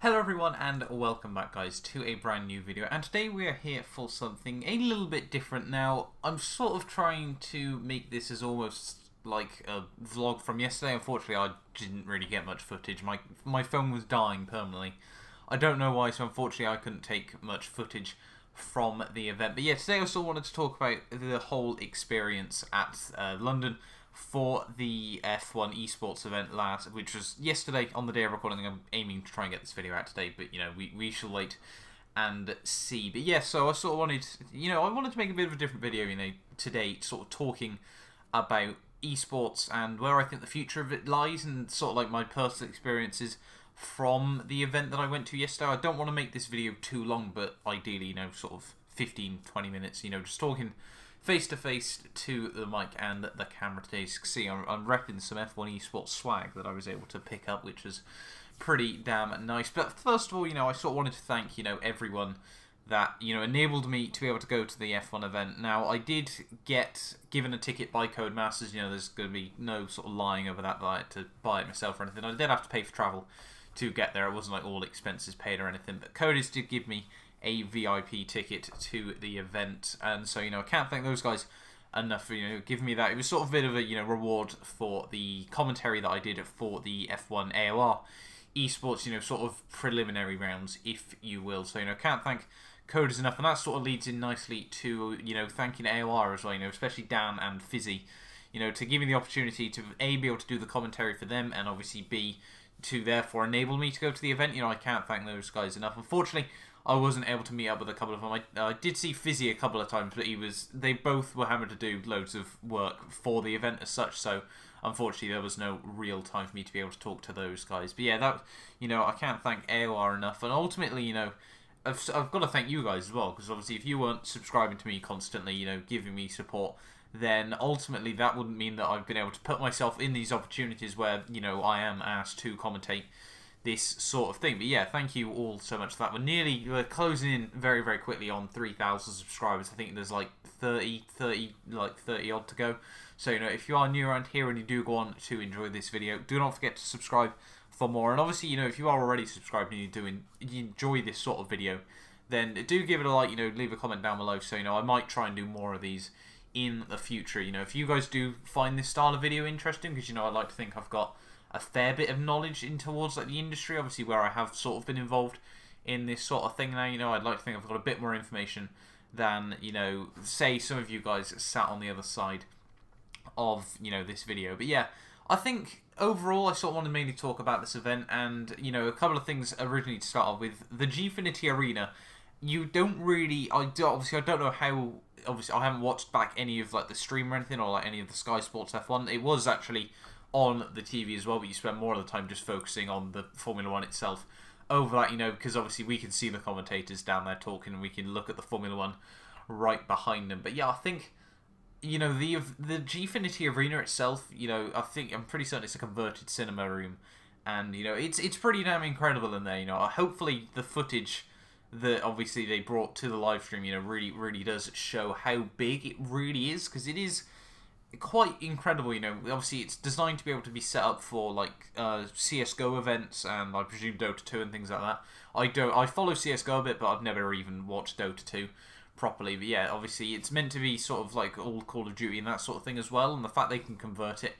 Hello everyone and welcome back guys to a brand new video, and today we are here for something a little bit different. Now I'm sort of trying to make this as almost like a vlog from yesterday. Unfortunately I didn't really get much footage. My phone was dying permanently. I don't know why, so unfortunately I couldn't take much footage from the event. But yeah, today I also wanted to talk about the whole experience at London for the F1 Esports event which was yesterday on the day of recording. I'm aiming to try and get this video out today, but you know, we shall wait and see. But yeah, so I sort of wanted, I wanted to make a bit of a different video, today, sort of talking about esports and where I think the future of it lies, and sort of like my personal experiences from the event that I went to yesterday. I don't want to make this video too long, but ideally, sort of 15-20 minutes, just talking face-to-face to the mic and the camera today. As you can see, I'm repping some F1 Esports swag that I was able to pick up, which was pretty damn nice. But first of all, I sort of wanted to thank, everyone that, enabled me to be able to go to the F1 event. Now, I did get given a ticket by Codemasters. There's going to be no sort of lying over that I had to buy it myself or anything. I did have to pay for travel to get there. It wasn't like all expenses paid or anything, but Coders did give me a VIP ticket to the event, and so I can't thank those guys enough for giving me that. It was sort of a bit of a reward for the commentary that I did for the F1 AOR Esports, sort of preliminary rounds, if you will. So can't thank Coders enough, and that sort of leads in nicely to thanking AOR as well, especially Dan and Fizzy, to give me the opportunity to A, be able to do the commentary for them, and obviously B, to therefore enable me to go to the event. I can't thank those guys enough. Unfortunately, I wasn't able to meet up with a couple of them. I did see Fizzy a couple of times, but they both were having to do loads of work for the event as such, so unfortunately there was no real time for me to be able to talk to those guys. But yeah, that I can't thank AOR enough, and ultimately, I've got to thank you guys as well, because obviously if you weren't subscribing to me constantly, giving me support, then ultimately that wouldn't mean that I've been able to put myself in these opportunities where, I am asked to commentate this sort of thing. But yeah, thank you all so much for that. We're closing in very, very quickly on 3,000 subscribers. I think there's like 30 odd to go. So, if you are new around here and you do go on to enjoy this video, do not forget to subscribe for more. And obviously, if you are already subscribed and you enjoy this sort of video, then do give it a like, leave a comment down below. So, I might try and do more of these in the future. If you guys do find this style of video interesting, because, I'd like to think I've got a fair bit of knowledge in towards like the industry, obviously, where I have sort of been involved in this sort of thing now. I'd like to think I've got a bit more information than, say some of you guys sat on the other side of, this video. But yeah, I think overall I sort of want to mainly talk about this event, and, a couple of things originally to start off with. The Gfinity Arena, you don't really, obviously I don't know how, obviously I haven't watched back any of like the stream or anything, or like any of the Sky Sports F1. It was actually on the TV as well, but you spend more of the time just focusing on the Formula 1 itself over that, because obviously we can see the commentators down there talking, and we can look at the Formula 1 right behind them. But yeah, I think, the Gfinity Arena itself, I'm pretty certain it's a converted cinema room, and, it's pretty damn incredible in there. Hopefully the footage that obviously they brought to the live stream, really, really does show how big it really is, because it is quite incredible. Obviously it's designed to be able to be set up for like CSGO events, and I presume Dota 2 and things like that. I follow CSGO a bit, but I've never even watched Dota 2 properly. But yeah, obviously it's meant to be sort of like all Call of Duty and that sort of thing as well, and the fact they can convert it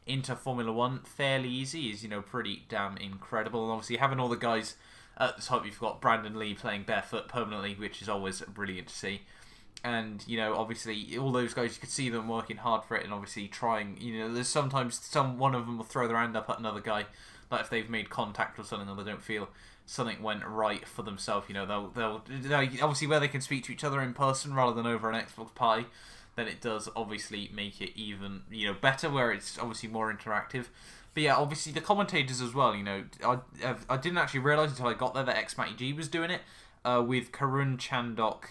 into Formula 1 fairly easy is, pretty damn incredible. And obviously having all the guys at the top, you've got Brandon Lee playing barefoot permanently, which is always brilliant to see. And, obviously, all those guys, you could see them working hard for it, and obviously trying, there's sometimes one of them will throw their hand up at another guy, like if they've made contact or something, or they don't feel something went right for themselves, they'll obviously, where they can speak to each other in person rather than over an Xbox party, then it does obviously make it even, better, where it's obviously more interactive. But yeah, obviously the commentators as well, I didn't actually realise until I got there that Xmatty was doing it, with Karun Chandok,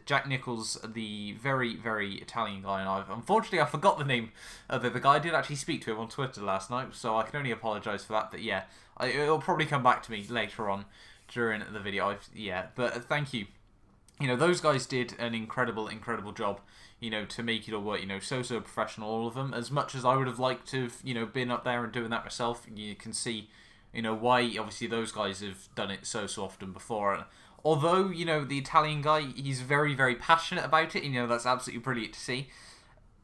Jack Nichols, the very, very Italian guy, and unfortunately I forgot the name of the guy. I did actually speak to him on Twitter last night, so I can only apologise for that. But yeah, it'll probably come back to me later on during the video. But thank you. Those guys did an incredible, incredible job, to make it all work. So professional, all of them. As much as I would have liked to have, been up there and doing that myself, you can see, You know, why obviously those guys have done it so often before. And although, you know, the Italian guy, he's very, very passionate about it, and, you know, that's absolutely brilliant to see.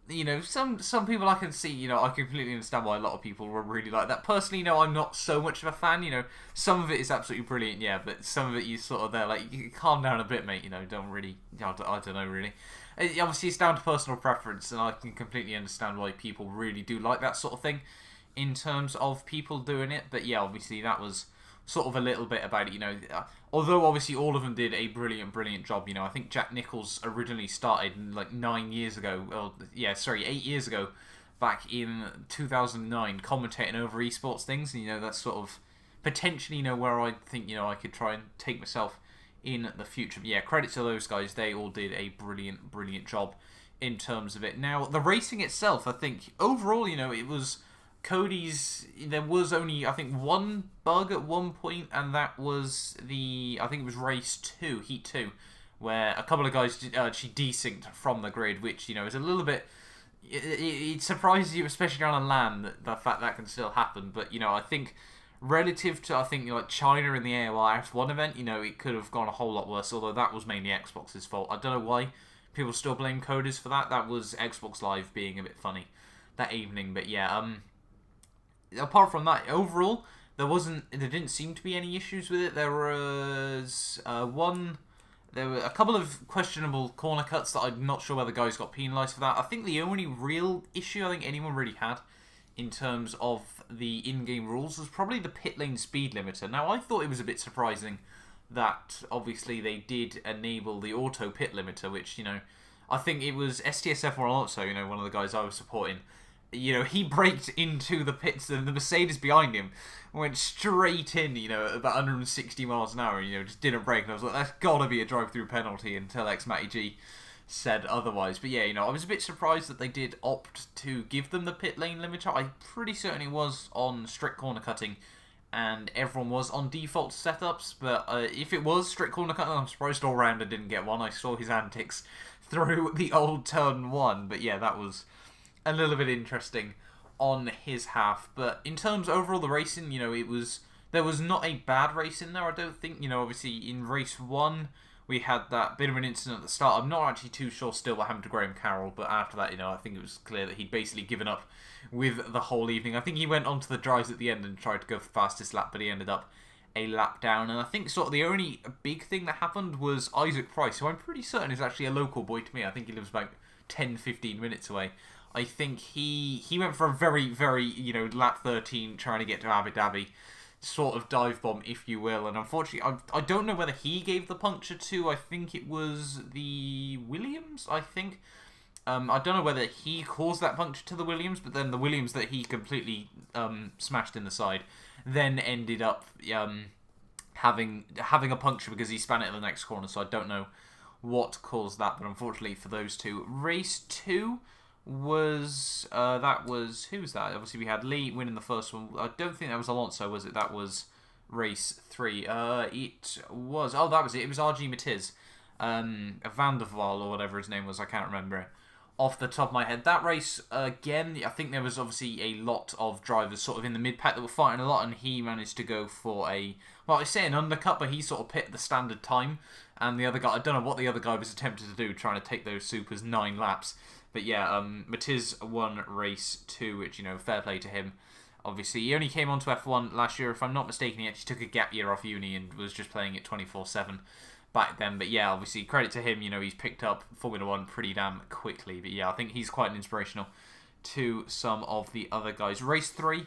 You know, some people I can see, you know, I completely understand why a lot of people were really like that. Personally, you know, I'm not so much of a fan, you know. Some of it is absolutely brilliant, yeah, but some of it you sort of there, like, you calm down a bit, mate, you know, don't really, I don't know, really. Obviously, it's down to personal preference, and I can completely understand why people really do like that sort of thing in terms of people doing it, but yeah, obviously that was sort of a little bit about it, you know. Although obviously all of them did a brilliant job, you know. I think Jack Nicholls originally started like 8 years ago, back in 2009, commentating over esports things, and, you know, that's sort of potentially, you know, where I think, you know, I could try and take myself in the future. But yeah, credit to those guys, they all did a brilliant job in terms of it. Now, the racing itself, I think, overall, you know, it was Cody's. There was only, I think, one bug at one point, and that was I think it was race 2, heat 2, where a couple of guys actually desynced from the grid, which, you know, is a little bit. It surprises you, especially on a land, that the fact that can still happen. But, you know, I think relative to, I think, like China in the AOI F1 event, you know, it could have gone a whole lot worse. Although that was mainly Xbox's fault. I don't know why people still blame coders for that. That was Xbox Live being a bit funny that evening. But yeah, apart from that, overall, there didn't seem to be any issues with it. There was there were a couple of questionable corner cuts that I'm not sure whether guys got penalised for that. I think the only real issue I think anyone really had in terms of the in-game rules was probably the pit lane speed limiter. Now, I thought it was a bit surprising that obviously they did enable the auto pit limiter, which, you know, I think it was STSF Alonso, you know, one of the guys I was supporting. You know, he braked into the pits, and the Mercedes behind him went straight in, you know, at about 160 miles an hour, you know, just didn't brake. And I was like, that's got to be a drive-through penalty until Matty G said otherwise. But yeah, you know, I was a bit surprised that they did opt to give them the pit lane limiter. I'm pretty certain it was on strict corner cutting, and everyone was on default setups. But if it was strict corner cutting, I'm surprised all-rounder didn't get one. I saw his antics through the old turn 1. But yeah, that was a little bit interesting on his half. But in terms of overall the racing, you know, there was not a bad race in there, I don't think. You know, obviously in race 1 we had that bit of an incident at the start. I'm not actually too sure still what happened to Graham Carroll, but after that, you know, I think it was clear that he'd basically given up with the whole evening. I think he went onto the drives at the end and tried to go for fastest lap, but he ended up a lap down. And I think sort of the only big thing that happened was Isaac Price, who I'm pretty certain is actually a local boy to me. I think he lives about 10-15 minutes away. I think he went for a very, you know, lap 13 trying to get to Abu Dhabi, sort of dive bomb, if you will. And unfortunately, I don't know whether he gave the puncture to, I think it was the Williams, I think. I don't know whether he caused that puncture to the Williams, but then the Williams that he completely smashed in the side then ended up having a puncture because he span it in the next corner. So I don't know what caused that, but unfortunately for those two. Race 2 was who was that? Obviously we had Lee winning the first one. I don't think that was Alonso, was it? That was race 3. It was that was it. It was RG Matiz, Van der Waal or whatever his name was. I can't remember off the top of my head. That race again, I think there was obviously a lot of drivers sort of in the mid pack that were fighting a lot, and he managed to go for I say an undercut, but he sort of pit the standard time, and the other guy, I don't know what the other guy was attempting to do, trying to take those supers 9 laps. But yeah, Matiz won race 2, which, you know, fair play to him. Obviously, he only came onto F1 last year. If I'm not mistaken, he actually took a gap year off uni and was just playing it 24/7 back then. But yeah, obviously, credit to him. You know, he's picked up Formula 1 pretty damn quickly. But yeah, I think he's quite an inspirational to some of the other guys. Race 3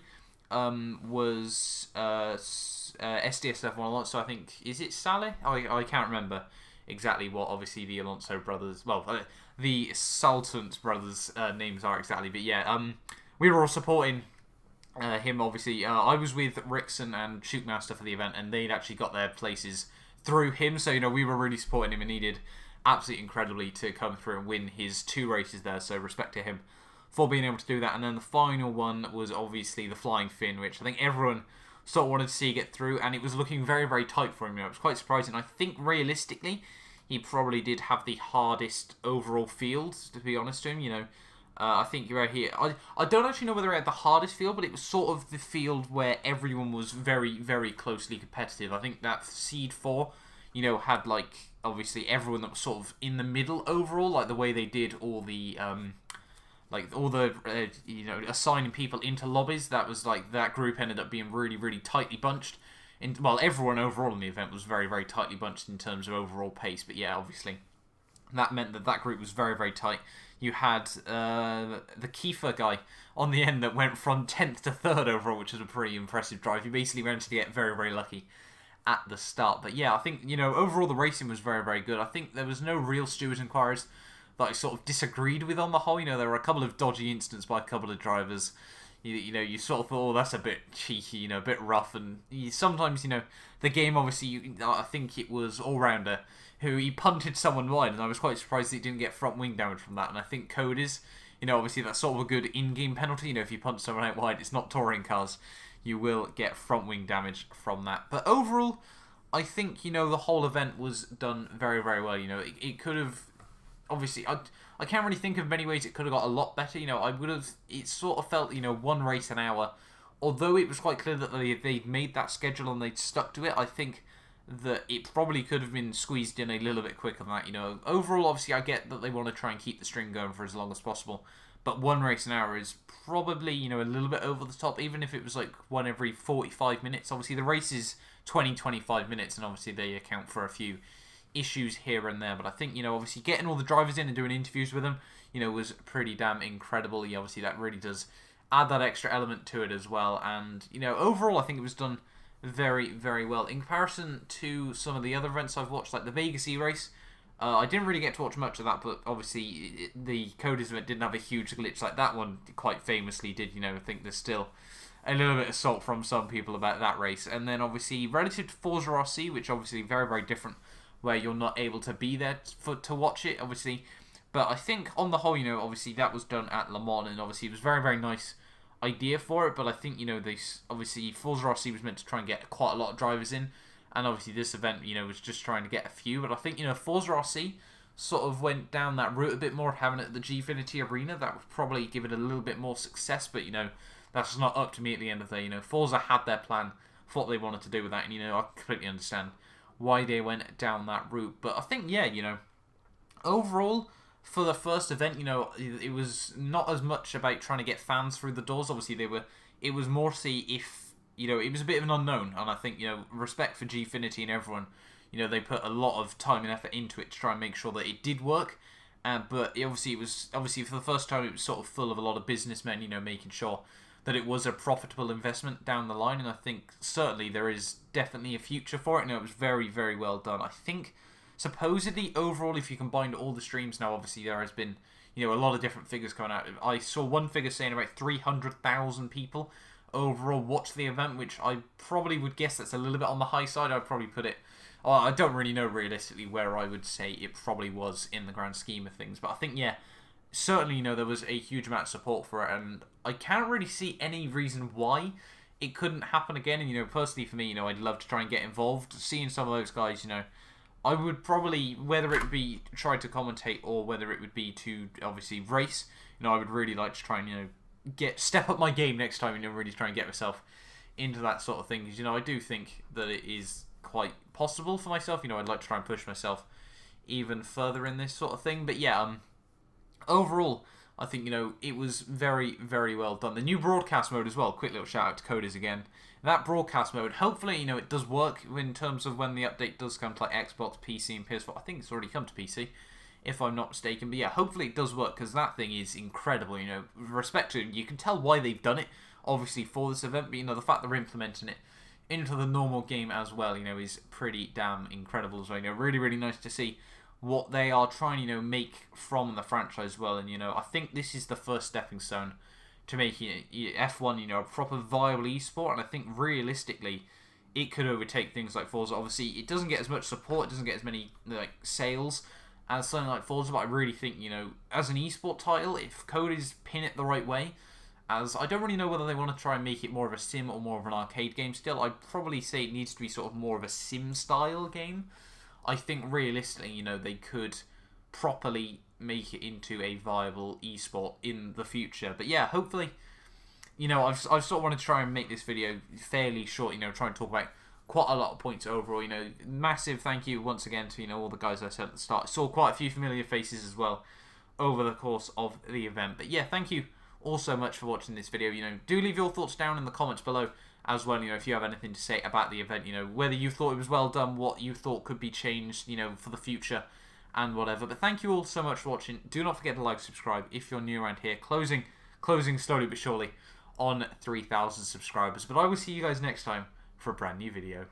was SDSF one, so I think, is it Saleh? I can't remember exactly what, obviously, the Alonso brothers, the Sultant brothers' names are exactly. But yeah, we were all supporting him, obviously. I was with Rixon and Shootmaster for the event, and they'd actually got their places through him, so, you know, we were really supporting him, and he did absolutely incredibly to come through and win his 2 races there, so respect to him for being able to do that. And then the final one was obviously the Flying Finn, which I think everyone sort of wanted to see get through, and it was looking very, very tight for him. You know, it was quite surprising. I think realistically, he probably did have the hardest overall field, to be honest to him. You know, I think you're right here. I don't actually know whether it had the hardest field, but it was sort of the field where everyone was very, very closely competitive. I think that Seed 4, had, like, obviously everyone that was sort of in the middle overall, like the way they did all the, assigning people into lobbies. That was, like, that group ended up being really, really tightly bunched. Well, everyone overall in the event was very, very tightly bunched in terms of overall pace, but yeah, obviously, that meant that group was very, very tight. You had the Kiefer guy on the end that went from 10th to 3rd overall, which was a pretty impressive drive. He basically managed to get very, very lucky at the start. But yeah, I think, overall the racing was very, very good. I think there was no real steward inquiries that I sort of disagreed with on the whole. There were a couple of dodgy incidents by a couple of drivers. You sort of thought, oh, that's a bit cheeky, a bit rough. And sometimes, the game, obviously, I think it was All-Rounder who he punted someone wide, and I was quite surprised he didn't get front wing damage from that. And I think Cody's, obviously that's sort of a good in-game penalty. If you punch someone out wide, it's not touring cars, you will get front wing damage from that. But overall, I think, the whole event was done very, very well. It could have, obviously, I can't really think of many ways it could have got a lot better. It sort of felt, one race an hour. Although it was quite clear that they'd made that schedule and they'd stuck to it, I think that it probably could have been squeezed in a little bit quicker than that. Overall, obviously, I get that they want to try and keep the string going for as long as possible, but one race an hour is probably, a little bit over the top, even if it was like one every 45 minutes. Obviously, the race is 20-25 minutes, and obviously they account for a few issues here and there, but I think, obviously getting all the drivers in and doing interviews with them, was pretty damn incredible. Obviously, that really does add that extra element to it as well, and, overall, I think it was done very, very well. In comparison to some of the other events I've watched, like the Vegas E-Race, I didn't really get to watch much of that, but obviously the Cody's event didn't have a huge glitch like that one quite famously did. I think there's still a little bit of salt from some people about that race. And then obviously relative to Forza RC, which obviously very, very different, where you're not able to be there to watch it, obviously. But I think on the whole, obviously that was done at Le Mans, and obviously it was very, very nice idea for it, but I think, they obviously Forza RC was meant to try and get quite a lot of drivers in, and obviously this event, was just trying to get a few, but I think, Forza RC sort of went down that route a bit more, having it at the Gfinity Arena. That would probably give it a little bit more success, but, that's not up to me at the end of the day. Forza had their plan for what they wanted to do with that, and, I completely understand why they went down that route, but I think, yeah, overall, for the first event, it was not as much about trying to get fans through the doors. Obviously, it was more to see if, it was a bit of an unknown. And I think, respect for Gfinity and everyone, they put a lot of time and effort into it to try and make sure that it did work. But obviously for the first time, it was sort of full of a lot of businessmen, making sure that it was a profitable investment down the line. And I think certainly there is definitely a future for it. It was very, very well done. I think supposedly, overall, if you combine all the streams now, obviously there has been, a lot of different figures coming out. I saw one figure saying about 300,000 people overall watched the event, which I probably would guess that's a little bit on the high side. I'd probably put it, I don't really know realistically where I would say it probably was in the grand scheme of things. But I think, yeah, certainly, there was a huge amount of support for it, and I can't really see any reason why it couldn't happen again. And, personally for me, I'd love to try and get involved. Seeing some of those guys, I would probably, whether it would be try to commentate or whether it would be to obviously race, I would really like to try and, step up my game next time, really try and get myself into that sort of thing. Because, I do think that it is quite possible for myself. I'd like to try and push myself even further in this sort of thing. But yeah, overall, I think, it was very, very well done. The new broadcast mode as well, quick little shout out to Coders again. That broadcast mode, hopefully, it does work in terms of when the update does come to like Xbox, PC, and PS4. I think it's already come to PC, if I'm not mistaken. But yeah, hopefully it does work, because that thing is incredible. With respect to it, you can tell why they've done it, obviously, for this event. But, the fact they're implementing it into the normal game as well, is pretty damn incredible as well. Really, really nice to see what they are trying to make from the franchise as well. And, I think this is the first stepping stone to making F1, a proper viable esport, and I think realistically, it could overtake things like Forza. Obviously, it doesn't get as much support, it doesn't get as many sales as something like Forza, but I really think, as an esport title, if Cody's pin it the right way, as I don't really know whether they want to try and make it more of a sim or more of an arcade game still. I'd probably say it needs to be sort of more of a sim style game. I think realistically, they could properly make it into a viable esport in the future. But yeah, hopefully, you know, I've sort of wanted to try and make this video fairly short, you know, try and talk about quite a lot of points overall. You know, massive thank you once again to, you know, all the guys I said at the start. I saw quite a few familiar faces as well over the course of the event. But yeah, thank you all so much for watching this video. You know, do leave your thoughts down in the comments below as well, you know, if you have anything to say about the event, you know, whether you thought it was well done, what you thought could be changed, you know, for the future and whatever. But thank you all so much for watching. Do not forget to like, subscribe if you're new around here. Closing slowly but surely on 3,000 subscribers. But I will see you guys next time for a brand new video.